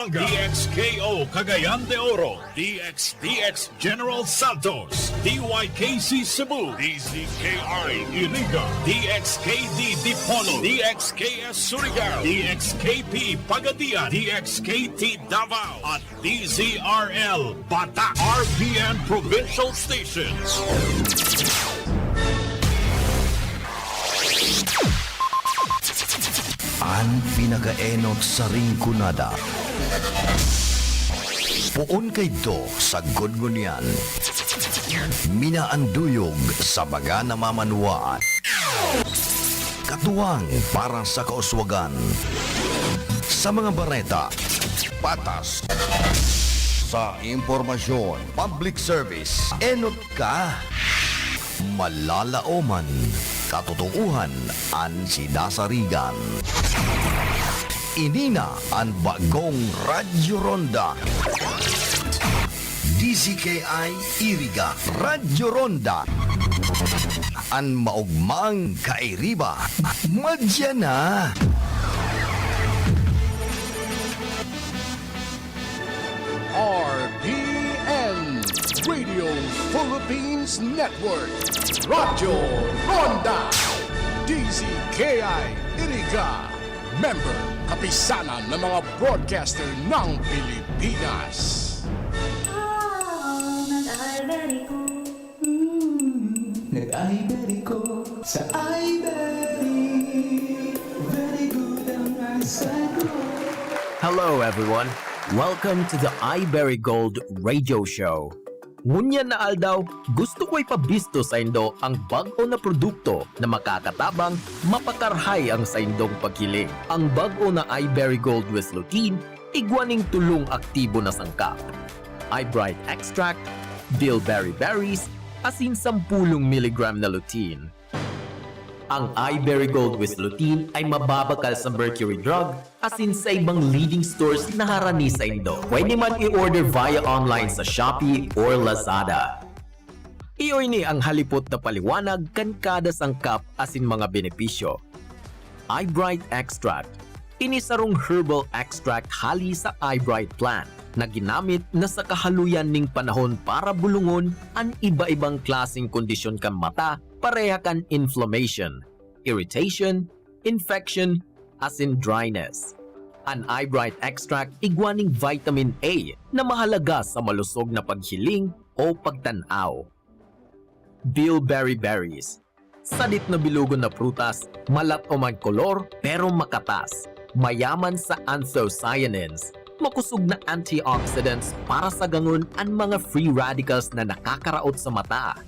DXKO Cagayan de Oro, DXDX General Santos, DYKC Cebu, DZKI Iriga, DXKD Dipolo, DXKS Surigao, DXKP Pagadian, DXKT Davao, at DZRL Bata RPN Provincial Stations. Ang pinakaenot sa ringkunada. Puon kay do sa gudgunyan. Minaanduyog sa baga na mamanuaan. Katuwang para sa kauswagan. Sa mga bareta, patas. Sa impormasyon, public service, enot ka. Malalaoman, katotohanan ang sinasarigan. Inina ang bagong Radyo Ronda. DZKI Iriga Radyo Ronda. Ang maugmang kairiba. Madya na. RPN Radio Philippines Network Radyo Ronda DZKI Iriga Member Kapisanan ng mga broadcaster ng Pilipinas. Nag-iBerry ko. Nag-iBerry ko sa iBerry. Very good ang eyesight ko. Hello everyone. Welcome to the iBerry Gold Radio Show. Ngunyan na aldaw, gusto ko ipabisto sa indo ang bago na produkto na makakatabang mapakarhay ang sa indong paghiling. Ang bago na iBerry Gold with Lutein, igwaning tulong aktibo na sangkap. iBright Extract, Bilberry Berries, asin 10 mg na lutein. Ang iBerry Gold with Lutein ay mababakal sa mercury drug asin sa ibang leading stores na harani sa indo. Pwede man i-order via online sa Shopee or Lazada. Iyoy ni ang halipot na paliwanag kan kada sangkap asin mga benepisyo. iBright Extract. Inisarong herbal extract hali sa iBright plant na ginamit na sa kahaluyan ning panahon para bulungon ang iba-ibang klaseng kondisyon kan mata, pareha kan inflammation, irritation, infection, asin dryness. Ang iBright Extract igwaning vitamin A na mahalaga sa malusog na paghiling o pagtanaw. Bilberry Berries. Sadit na bilugon na prutas, malat o man kolor pero makatas. Mayaman sa anthocyanins, makusog na antioxidants para sa ganun ang mga free radicals na nakakaraot sa mata.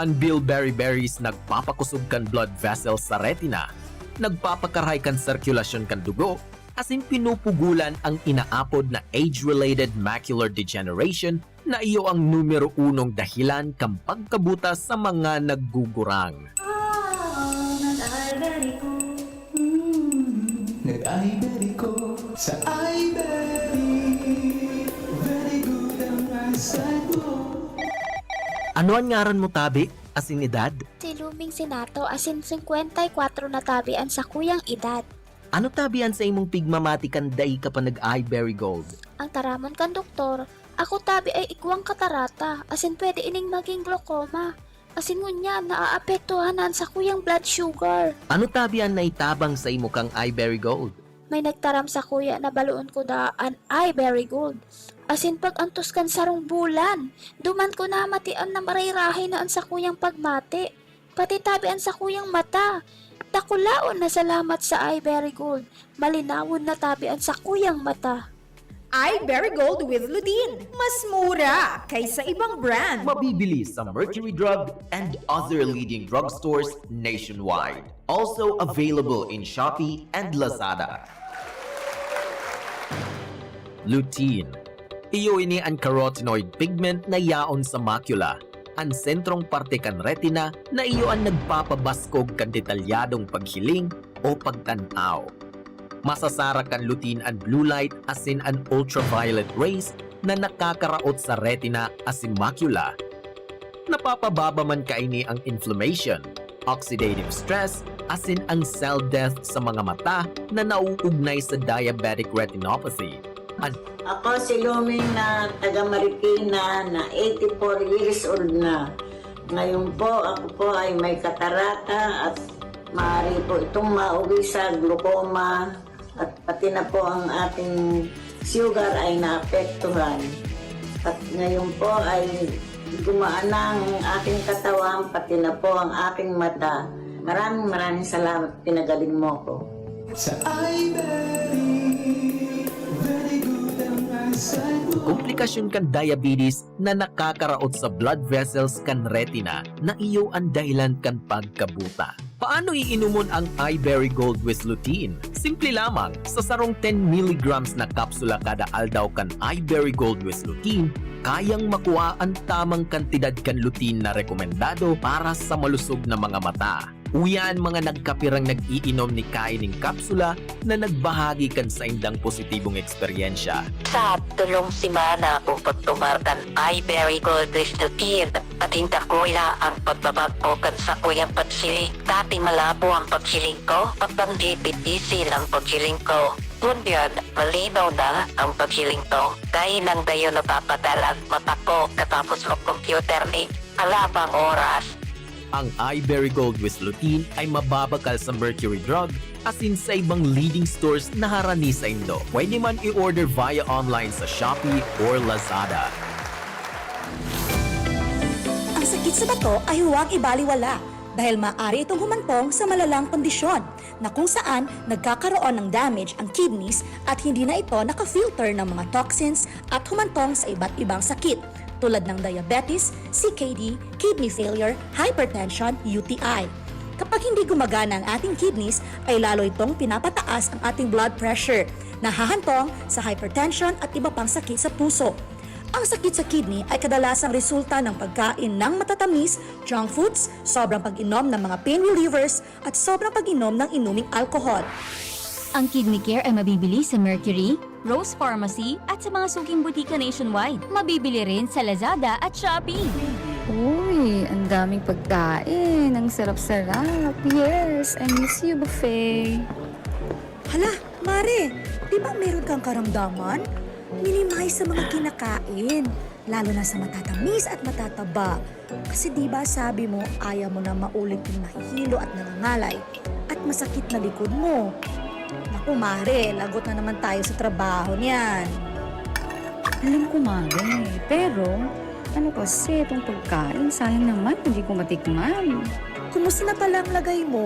Ang bilberry berries nagpapakusog kan blood vessels sa retina, nagpapakaray kan sirkulasyon kan dugo, asin pinupugulan ang inaapod na age-related macular degeneration na iyo ang numero 1 dahilan kang pagkabutas sa mga naggugurang. Nag-iBerry ko. Nag-iBerry ko sa iBerry. Very good ang eyesight ko. Ano ang ngaran mo tabi, asin edad? Si Luming Sinato asin 54 na tabian sa kuyang edad. Ano tabian sa imong pigmamatikan day ka pa nag-iBerry Gold? Ang taramon kan doktor, ako tabi ay igwang katarata asin pwede ining maging glaucoma. Asin ngunya naaapektuhanan sa kuyang blood sugar. Ano tabian na itabang sa imo kang iBerry Gold? May nagtaram sa kuya na baluon ko daan iBerry Gold. Asin pag antos kan sarong bulan, duman ko na matian na marayrahe na an sa kuyang pagmati. Pati tabian sa kuyang mata. Takulaon na salamat sa iBerry Gold. Malinawon na tabian sa kuyang mata. iBerry Gold with Lutein. Mas mura kaysa ibang brand. Mabibili sa Mercury Drug and other leading drugstores nationwide. Also available in Shopee and Lazada. Lutein. Iyo ini ang carotenoid pigment na yaon sa macula. Ang sentrong parte kan retina na iyo ang nagpapabaskog kan detalyadong paghiling o pagtanaw. Masasara kan lutein ang blue light asin ang ultraviolet rays na nakakaraot sa retina asin macula. Napapababa man kaini ang inflammation, oxidative stress, asin ang cell death sa mga mata na nauugnay sa diabetic retinopathy. Ako si Luming na taga Marikina na 84 years old na. Ngayon po, ako po ay may katarata at maaari po itong mauwi sa glaucoma at pati na po ang ating sugar ay naapektuhan. At ngayon po ay gumaan na ang aking katawan, pati na po ang aking mata. Maraming salamat, pinagaling mo ko. Sa iBerry, very good ang eyesight mo. Komplikasyon kan diabetes na nakakaraot sa blood vessels kan retina na iyo ang dahilan kan pagkabuta. Paano iinumon ang iBerry Gold with lutein? Simple lamang, sa sarong 10 mg na kapsula kada aldaw kan iBerry Gold with lutein, kayang makuha ang tamang kantidad kan lutein na rekomendado para sa malusog na mga mata. Uyan mga nagkapirang nag-iinom ni kaining kapsula na nagbahagi kan sa indang positibong eksperyensya. Sa tulong si Mana upang tumartan ay very good with the team. Patinta ko ang pagbabago kan sa kuyang pagsili. Dati malabo ang pagsiling ko, pagdang easy lang pagsiling ko. Ngunyan, malinaw na ang pagsiling ko. Dahil nang dayo napapadalang mata ko katapos ng computer ni alabang oras. Ang iBerry Gold with lutein ay mababakal sa mercury drug as in sa ibang leading stores na harani sa Indo. Pwede man i-order via online sa Shopee or Lazada. Ang sakit sa bato ay huwag ibaliwala dahil maaari itong humantong sa malalang kondisyon na kung saan nagkakaroon ng damage ang kidneys at hindi na ito nakafilter ng mga toxins at humantong sa iba't ibang sakit tulad ng diabetes, CKD, kidney failure, hypertension, UTI. Kapag hindi gumagana ang ating kidneys, ay lalo itong pinapataas ang ating blood pressure, nahahantong sa hypertension at iba pang sakit sa puso. Ang sakit sa kidney ay kadalasang resulta ng pagkain ng matatamis, junk foods, sobrang pag-inom ng mga pain relievers, at sobrang pag-inom ng inuming alcohol. Ang Kidney Care ay mabibili sa Mercury, Rose Pharmacy at sa mga suking butika nationwide. Mabibili rin sa Lazada at Shopee. Uy, ang daming pagkain. Ang sarap-sarap. Yes, I miss you, buffet. Hala, Mare, di ba meron kang karamdaman? Minimize sa mga kinakain, lalo na sa matatamis at matataba. Kasi di ba sabi mo, ayaw mo na maulit yung nahihilo at nangangalay at masakit na likod mo. Naku, Mare, lagot na naman tayo sa trabaho niyan. Alam ko, Mare. Pero, ano kasi itong pagkain? Sayang naman, hindi ko matikman. Kumusta na pala ang lagay mo?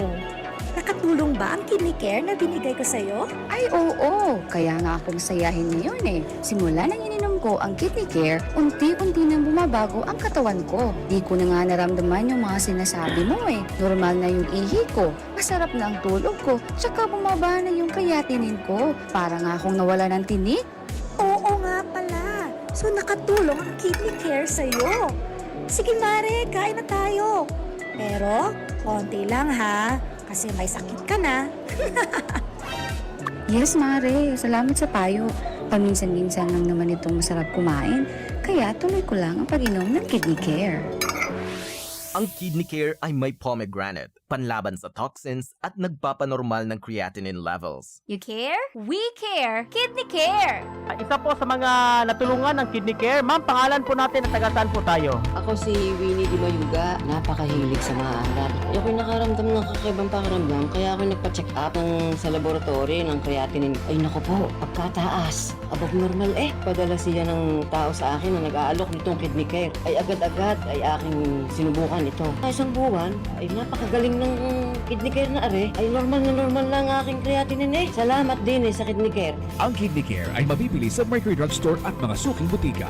Nakatulong ba ang Kidney Care na binigay ko sa'yo? Ay, oo. Kaya nga akong sayahin ngayon eh. Simula nang ininom ko ang Kidney Care, unti-unti nang bumabago ang katawan ko. Di ko na nga naramdaman yung mga sinasabi mo eh. Normal na yung ihi ko, masarap na ang tulog ko, tsaka bumaba na yung kayatinin ko. Para nga akong nawala ng tinik. Oo nga pala. So nakatulong ang Kidney Care sa'yo. Sige, Mare, kain na tayo. Pero, konti lang ha. Kasi may sakit ka na. Yes, Mare. Salamat sa payo. Paminsan-minsan lang naman itong masarap kumain. Kaya tuloy ko lang ang pag-inom ng Kidney Care. Ang Kidney Care ay may pomegranate, panlaban sa toxins at nagpapanormal ng creatinine levels. You care? We care! Kidney Care! Isa po sa mga natulungan ng Kidney Care. Ma'am, pangalan po natin at taga saan po tayo? Ako si Winnie Di Mayuga, napakahilig sa maalat. Ako'y nakaramdam ng kakaibang pakiramdam kaya ako'y nagpa-check up sa laboratory ng creatinine. Ay naku po, pagkataas, above normal Padala siya ng tao sa akin na nag-aalok nitong Kidney Care. Ay agad-agad ay aking sinubukan ito. Isang buwan ay napakagaling ng Kidney Care na ay normal lang ang aking creatinine Salamat din sa Kidney Care. Ang Kidney Care ay mabibili sa Mercury Drugstore at mga suking butika.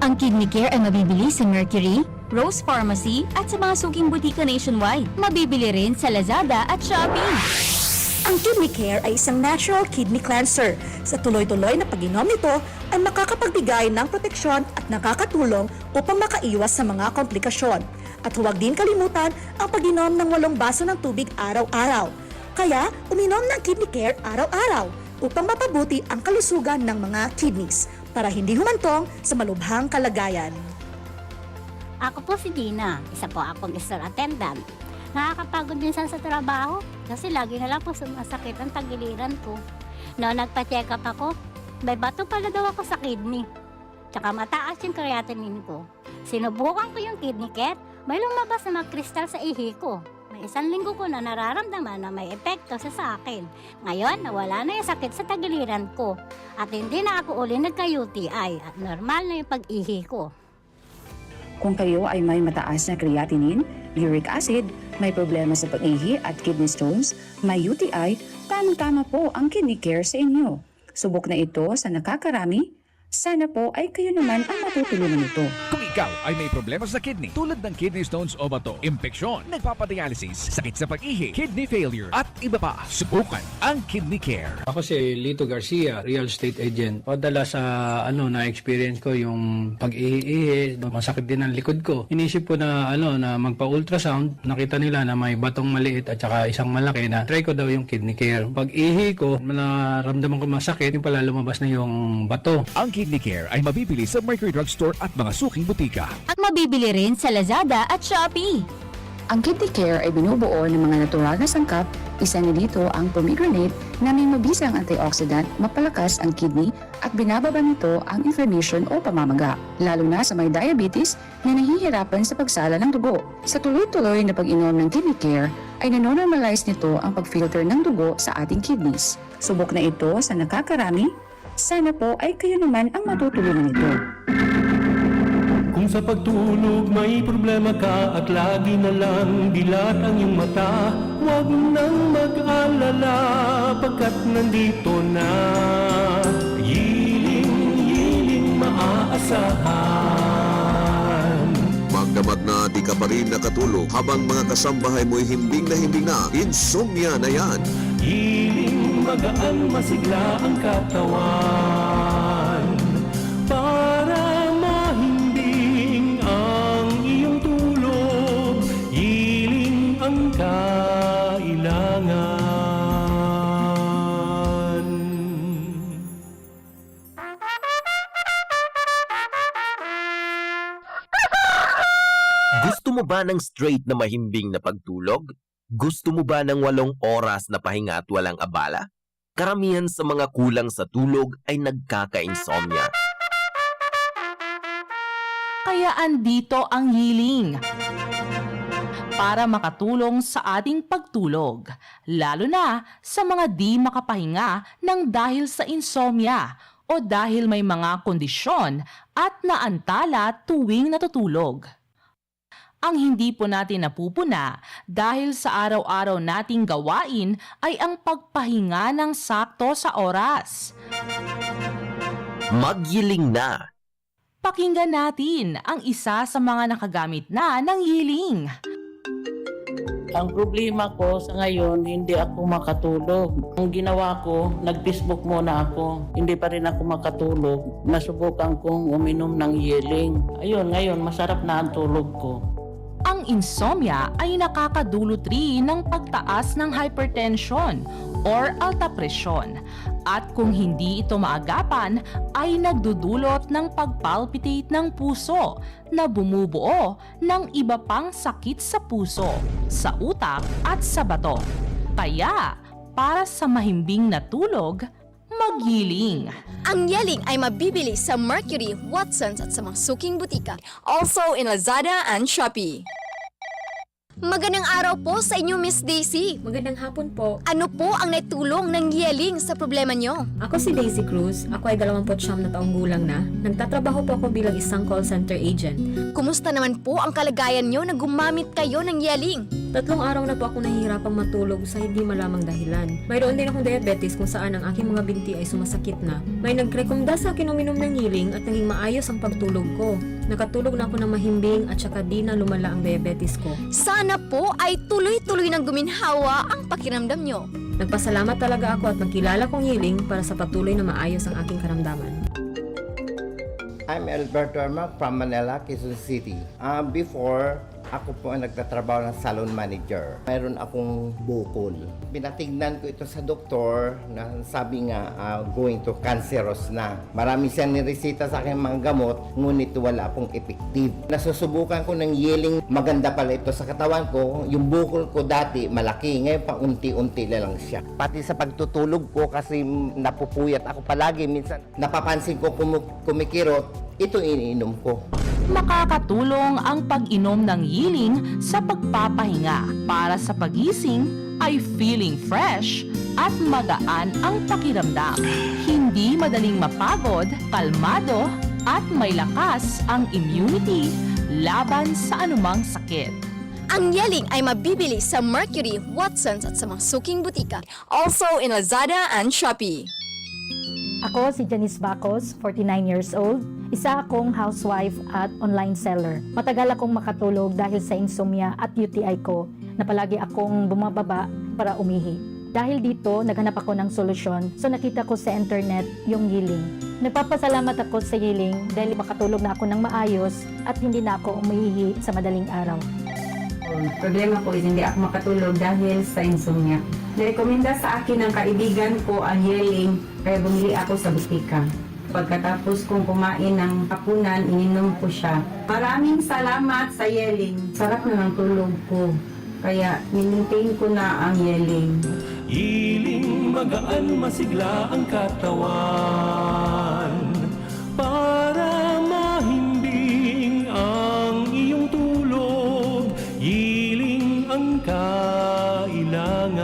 Ang Kidney Care ay mabibili sa Mercury, Rose Pharmacy at sa mga suking butika nationwide. Mabibili rin sa Lazada at Shopee. Ang Kidney Care ay isang natural kidney cleanser. Sa tuloy-tuloy na pag-inom nito ay makakapagbigay ng proteksyon at nakakatulong upang makaiwas sa mga komplikasyon. At huwag din kalimutan ang pag-inom ng 8 baso ng tubig araw-araw. Kaya uminom ng Kidney Care araw-araw upang mapabuti ang kalusugan ng mga kidneys para hindi humantong sa malubhang kalagayan. Ako po si Dina, isa po akong store attendant. Nakakapagod minsan sa trabaho kasi lagi na lang po sumasakit ang tagiliran ko. Noong nagpa-check up ako, May bato pala daw ako sa kidney. Tsaka mataas yung creatinine ko. Sinubukan ko yung kidney care, may lumabas na mga kristal sa ihi ko. May 1 linggo ko na nararamdaman na may epekto sa akin. Ngayon, nawala na yung sakit sa tagiliran ko. At hindi na ako uli nagka-UTI at normal na yung pag-ihi ko. Kung kayo ay may mataas na creatinine, uric acid, may problema sa pag-ihi at kidney stones, may UTI, tamang-tama po ang Kidney Care sa inyo. Subok na ito sa nakakarami. Sana po ay kayo naman ang matutulungan nito. Kung ikaw ay may problema sa kidney tulad ng kidney stones o bato, impeksyon, nagpapadialysis, sakit sa pag-ihi, kidney failure at iba pa, subukan ang Kidney Care. Ako si Lito Garcia, real estate agent. Padala sa na-experience ko yung pag-ihi, masakit din ang likod ko. Inisip ko na na magpa-ultrasound, nakita nila na may batong maliit at saka isang malaki na try ko daw yung Kidney Care. Pag-ihi ko, naramdaman ko masakit, yung pala lumabas na yung bato. Ang Kidney Care ay mabibili sa Mercury Drug Store at mga suking butika. At mabibili rin sa Lazada at Shopee. Ang Kidney Care ay binubuo ng mga natural na sangkap. Isa na dito ang pomegranate na may mabisang antioxidant, mapalakas ang kidney at binababa nito ang inflammation o pamamaga, lalo na sa may diabetes na nahihirapan sa pagsala ng dugo. Sa tuloy-tuloy na pag-inom ng Kidney Care ay nanonormalize nito ang pag-filter ng dugo sa ating kidneys. Subok na ito sa nakakarami. Sana po ay kayo naman ang matutulungan nito. Kung sa pagtulog may problema ka at lagi na lang dilat ang iyong mata, huwag nang mag-alala pagkat nandito na Yiling maaasahan. Magdamag na di ka pa rin nakatulog habang mga kasambahay mo'y himbing na insomnia na yan. Hiling magaan masigla ang katawan para mahimbing ang iyong tulog. Hiling ang kailangan. Gusto mo ba ng straight na mahimbing na pagtulog? Gusto mo ba ng 8 oras na pahinga at walang abala? Karamihan sa mga kulang sa tulog ay nagkaka-insomnia. Kaya andito ang healing para makatulong sa ating pagtulog, lalo na sa mga di makapahinga ng dahil sa insomnia o dahil may mga kondisyon at naantala tuwing natutulog. Ang hindi po natin napupuna dahil sa araw-araw nating gawain ay ang pagpahinga ng sakto sa oras. Magyiling na! Pakinggan natin ang isa sa mga nakagamit na ng yiling. Ang problema ko sa ngayon, hindi ako makatulog. Ang ginawa ko, nag-Facebook muna ako. Hindi pa rin ako makatulog. Nasubukan kong uminom ng yiling. Ayun, ngayon masarap na ang tulog ko. Ang insomnia ay nakakadulot rin ng pagtaas ng hypertension or alta presyon. At kung hindi ito maagapan, ay nagdudulot ng pagpalpitate ng puso na bumubuo ng iba pang sakit sa puso, sa utak at sa bato. Kaya, para sa mahimbing na tulog, magyiling. Ang yiling ay mabibili sa Mercury, Watsons at sa mga suking butika. Also in Lazada and Shopee. Magandang araw po sa inyo, Miss Daisy. Magandang hapon po. Ano po ang naitulong ng yiling sa problema nyo? Ako si Daisy Cruz. Ako ay 29 na taong gulang na. Nagtatrabaho po ako bilang isang call center agent. Kumusta naman po ang kalagayan nyo na gumamit kayo ng yiling? 3 araw na po ako nahihirapang matulog sa hindi malamang dahilan. Mayroon din akong diabetes kung saan ang aking mga binti ay sumasakit na. May nagrekomenda sa akin uminom ng yiling at naging maayos ang pagtulog ko. Nakatulog na ako ng mahimbing at saka di na lumala ang diabetes ko. Sana po ay tuloy-tuloy nang guminhawa ang pakiramdam nyo. Nagpasalamat talaga ako at nagkilala kong yiling para sa patuloy na maayos ang aking karamdaman. I'm Alberto Armac from Manila, Quezon City. Before, Ako po ang nagtatrabaho ng salon manager. Mayroon akong bukol. Pinatignan ko ito sa doktor na sabi nga going to cancerous na. Marami siyang niresita sa akin mga gamot, ngunit wala akong effective. Nasusubukan ko ng yeling, maganda pala ito sa katawan ko. Yung bukol ko dati malaki, ngayon pa unti-unti na lang siya. Pati sa pagtutulog ko kasi napupuyat ako palagi. Minsan napapansin ko kumikirot, ito iniinom ko. Makakatulong ang pag-inom ng Yiling sa pagpapahinga para sa pagising ay feeling fresh at magaan ang pakiramdam. Hindi madaling mapagod, kalmado at may lakas ang immunity laban sa anumang sakit. Ang Yiling ay mabibili sa Mercury, Watsons at sa mga suking butika. Also in Lazada and Shopee. Ako si Janice Bacos, 49 years old. Isa akong housewife at online seller. Matagal akong makatulog dahil sa insomnia at UTI ko na palagi akong bumababa para umihi. Dahil dito, naghanap ako ng solusyon, so nakita ko sa internet yung Yiling. Nagpapasalamat ako sa Yiling dahil makatulog na ako ng maayos at hindi na ako umihi sa madaling araw. Problema ko is hindi ako makatulog dahil sa insomnia. Nirekomenda sa akin ng kaibigan ko ang Yiling, kaya bumili ako sa butika. Pagkatapos kong kumain ng hapunan, ininom ko siya. Maraming salamat sa Yiling. Sarap na ng tulog ko. Kaya nilintain ko na ang Yiling. Yiling, magaan masigla ang katawan para mahimbing ang iyong tulog. Yiling ang kailangan.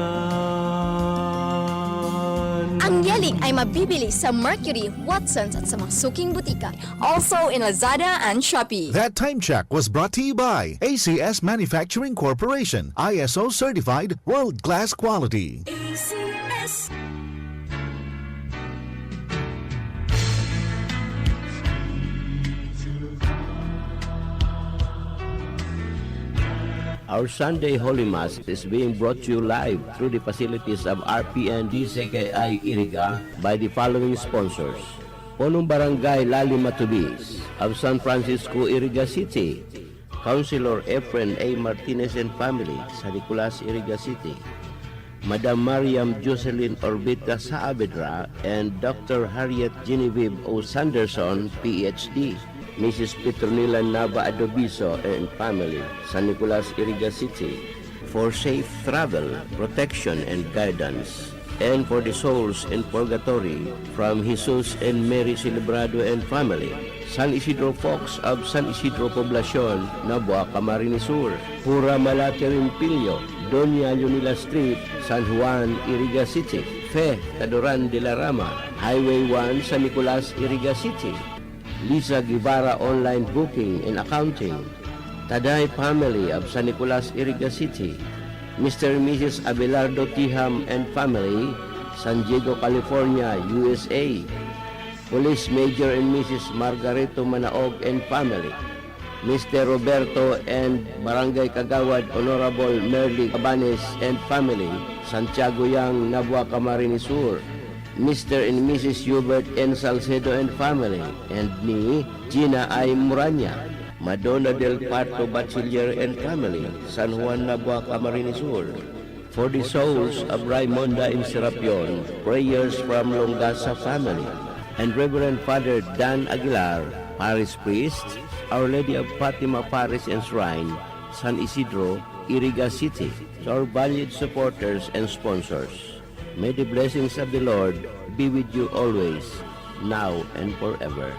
Ang Yiling ay mabibili sa Mercury, Watsons at sa mga suking butika. Also in Lazada and Shopee. That time check was brought to you by ACS Manufacturing Corporation, ISO certified world-class quality. ACS. Our Sunday Holy Mass is being brought to you live through the facilities of RPN DCKI Iriga by the following sponsors. Punong Barangay Lali Matubis of San Francisco, Iriga City. Councilor Efren A. Martinez and family, San Nicolas, Iriga City. Madam Mariam Jocelyn Orbita Saavedra and Dr. Harriet Genevieve O. Sanderson, PhD. Mrs. Petronila Nava Adobiso and family, San Nicolas, Iriga City, for safe travel, protection, and guidance, and for the souls in purgatory from Jesus and Mary Celebrado and family, San Isidro Fox of San Isidro Poblacion, Nabua, Camarines Sur, Pura Malate Rimpillo, Doña Leonila Street, San Juan, Iriga City, Fe, Cadoran de la Rama, Highway 1, San Nicolas, Iriga City, Lisa Guevara Online Booking and Accounting, Taday Family of San Nicolas, Iriga City, Mr. and Mrs. Abelardo Tiham and family, San Diego, California, USA, Police Major and Mrs. Margareto Manaog and family, Mr. Roberto and Barangay Kagawad Honorable Merly Cabanes and family, Santiago Yang, Nabua, Camarines Sur, Mr. and Mrs. Hubert N. Salcedo and family, and me, Gina I. Muranya, Madonna del Parto Bachiller and family, San Juan, Nabua, Camarines Sur. For the souls of Raimonda and Serapion, prayers from Longasa family, and Reverend Father Dan Aguilar, Parish Priest, Our Lady of Fatima Parish and Shrine, San Isidro, Iriga City. To our valued supporters and sponsors, may the blessings of the Lord be with you always, now and forever.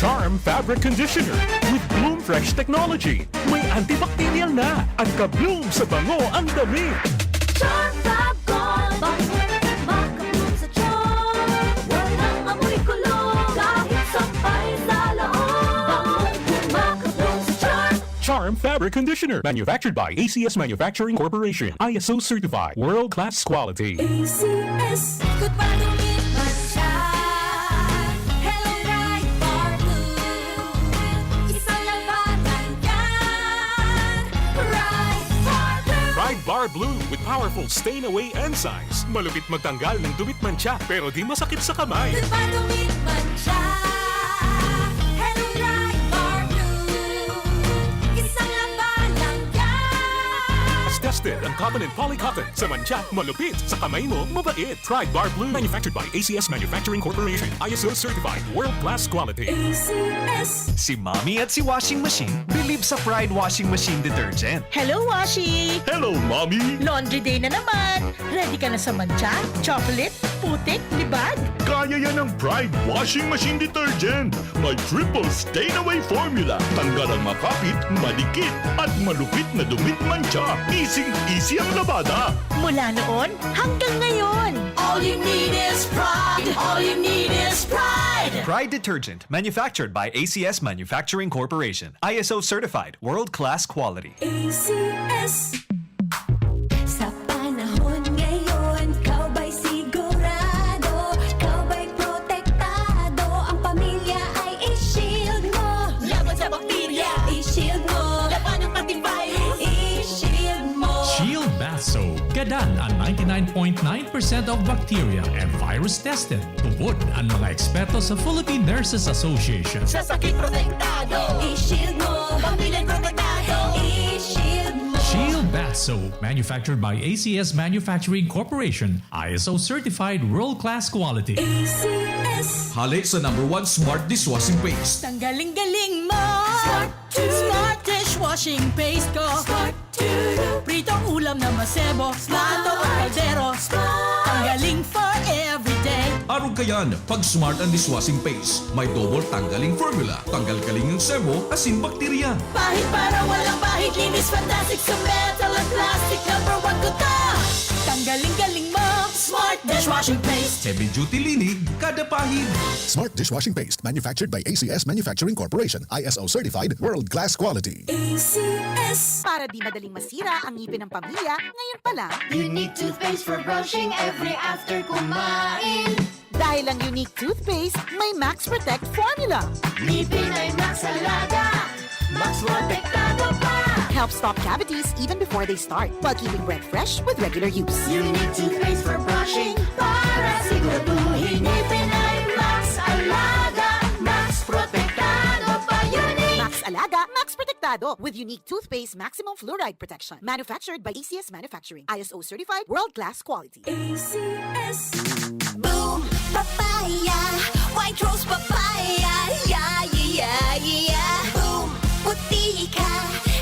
Charm Fabric Conditioner with Bloom Fresh Technology. May antibacterial na at ka-bloom sa bango ang damit. Charm Fab Gold, makabloom sa charm. Walang amoy kulong, kahit sampay sa loob. Makabloom sa charm. Charm Fabric Conditioner, manufactured by ACS Manufacturing Corporation, ISO certified, world-class quality. ACS, good pa lumipas siya. Hello, bright for blue. Isang lang Blue with powerful stain-away enzymes. Malupit magtanggal ng dumit mancha pero di masakit sa kamay. Goodbye, dumit mancha. Hello, Pride Bar Blue. Isang laban lang yan. As tested ang cotton and polycotton. Sa mancha, malupit. Sa kamay mo, mabait. Pride Bar Blue. Manufactured by ACS Manufacturing Corporation. ISO certified. World-class quality. ACS. Si Mommy at si Washing Machine believe sa Pride Washing Machine Detergent. Hello, Washi! Hello, Mommy! Laundry day na naman! Ready ka na sa mancha, chocolate, putik, libag? Kaya yan ang Pride Washing Machine Detergent. May triple stain-away formula. Tanggal ang makapit, madikit, at malupit na dumit mancha. Easy ang labada. Mula noon hanggang ngayon. All you need is pride. All you need is pride. Pride Detergent, manufactured by ACS Manufacturing Corporation. ISO certified, world-class quality. ACS. Sa panahon ngayon, kau ba'y sigurado? Kau ba'y protektado? Ang pamilya ay i-shield mo. Laban sa bakterya, i-shield mo. Laban ng pati virus, i-shield mo. Shield Bath Soap. Gadan ang 99.9% of bacteria and virus tested. Tubod ang mga eksperto sa Philippine Nurses Association. Sa sakit protektado, i-shield mo. Pamilya protektado, i-shield mo. Shield Bath Soap, manufactured by ACS Manufacturing Corporation, ISO certified world-class quality. ACS. Halik sa #1 Smart Dishwashing Paste. Tanggaling-galing mo! Smart dishwashing paste ko! Smart to Pritong ulam na masebo, plato o kaldero. Tanggaling for everyday. Araw kayan, pag Smart ang Dishwashing Paste, may double tanggaling formula. Tanggal-galing ng sebo, asin bakterya. Pahit para walang pahit, linis fantastic sa metal at plastic. #1 ko to. Tanggaling-galing mo! Smart dishwashing paste. Heavy duty linig, kada pahid. Smart Dishwashing Paste, manufactured by ACS Manufacturing Corporation. ISO certified, world-class quality. ACS. Para di madaling masira ang ngipin ng pamilya, ngayon pa lang. Unique toothpaste for brushing every after kumain. Dahil ang unique toothpaste, may Max Protect formula. Ngipin ay Max Alaga. Max protektado pa. Helps stop cavities even before they start, while keeping breath fresh with regular use. Unique toothpaste for brushing para siguraduhin ngipin ay Max Alaga. Max protektado pa. Unique. Max Alaga, Max Protectado with unique toothpaste maximum fluoride protection. Manufactured by ACS Manufacturing. ISO certified, world-class quality. ACS. Boom, papaya, white rose papaya, yeah, yeah, yeah. Boom, puti ka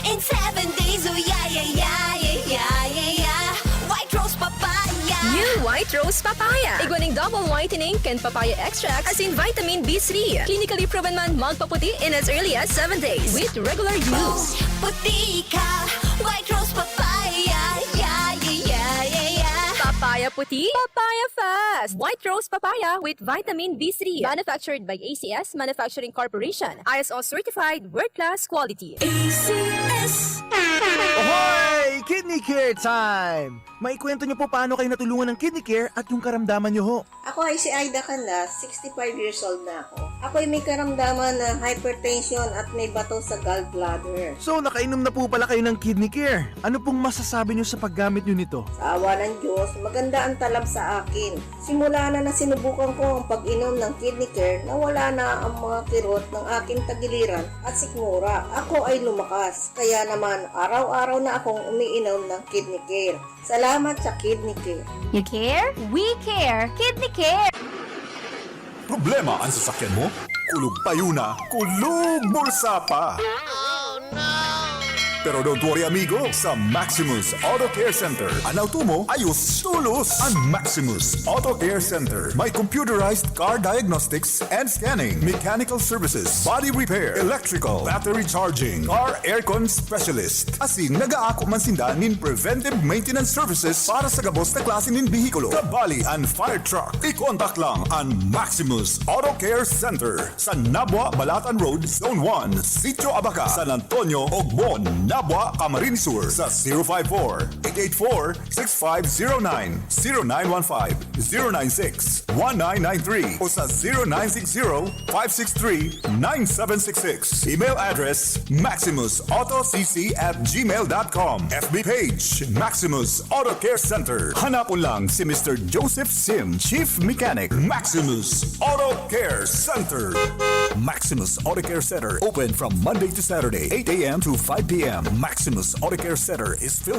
in 7 days, oh yeah, yeah, yeah, yeah, yeah, yeah. White rose papaya. New White Rose Papaya. Iguaning double whitening and papaya extracts as in vitamin B3. Clinically proven man magpaputi in as early as 7 days with regular use. Puti ka, white rose papaya, yeah, yeah, yeah, yeah, yeah. Papaya puti, papaya fast. White Rose Papaya with vitamin B3. Manufactured by ACS Manufacturing Corporation. ISO certified, world-class quality. ACS. Ahoy! Kidney Care time! Maikwento niyo po paano kayo natulungan ng Kidney Care at yung karamdaman niyo ho. Ako ay si Aida Canlas, 65 years old na ako. Ako ay may karamdaman na hypertension at may bato sa gallbladder. So, nakainom na po pala kayo ng Kidney Care. Ano pong masasabi niyo sa paggamit niyo nito? Sa awa ng Diyos, maganda ang talab sa akin. Simula na sinubukan ko ang pag-inom ng Kidney Care, nawala na ang mga kirot ng aking tagiliran at sikmura. Ako ay lumakas, kaya naman araw-araw na akong umiinom ng Kidney Care. Salamat sa Kidney Care. You care? We care. Kidney Care. Problema ang sasakyan mo? Kulog payo na, kulog bulsa pa! Pero don't worry amigo, sa Maximus Auto Care Center, ang auto mo ayos tulos. Ang Maximus Auto Care Center may computerized car diagnostics and scanning, mechanical services, body repair, electrical, battery charging, car aircon specialist. Asing nag-aako man sinda nin preventive maintenance services para sa gabos na klase nin bihikulo, kabali and fire truck. I-contact lang ang Maximus Auto Care Center sa Nabwa, Balatan Road, Zone 1, Sitio Abaca, San Antonio, Ogmon, Labwa, Camarines Sur sa 054-884-6509, 0915-096-1993 o sa 0960-563-9766. Email address maximusautocc@gmail.com. FB page Maximus Auto Care Center. Hanapon lang si Mr. Joseph Sim, Chief Mechanic, Maximus Auto Care Center. Maximus Auto Care Center open from Monday to Saturday, 8 a.m. to 5 p.m. Maximus Auto Care Center is filled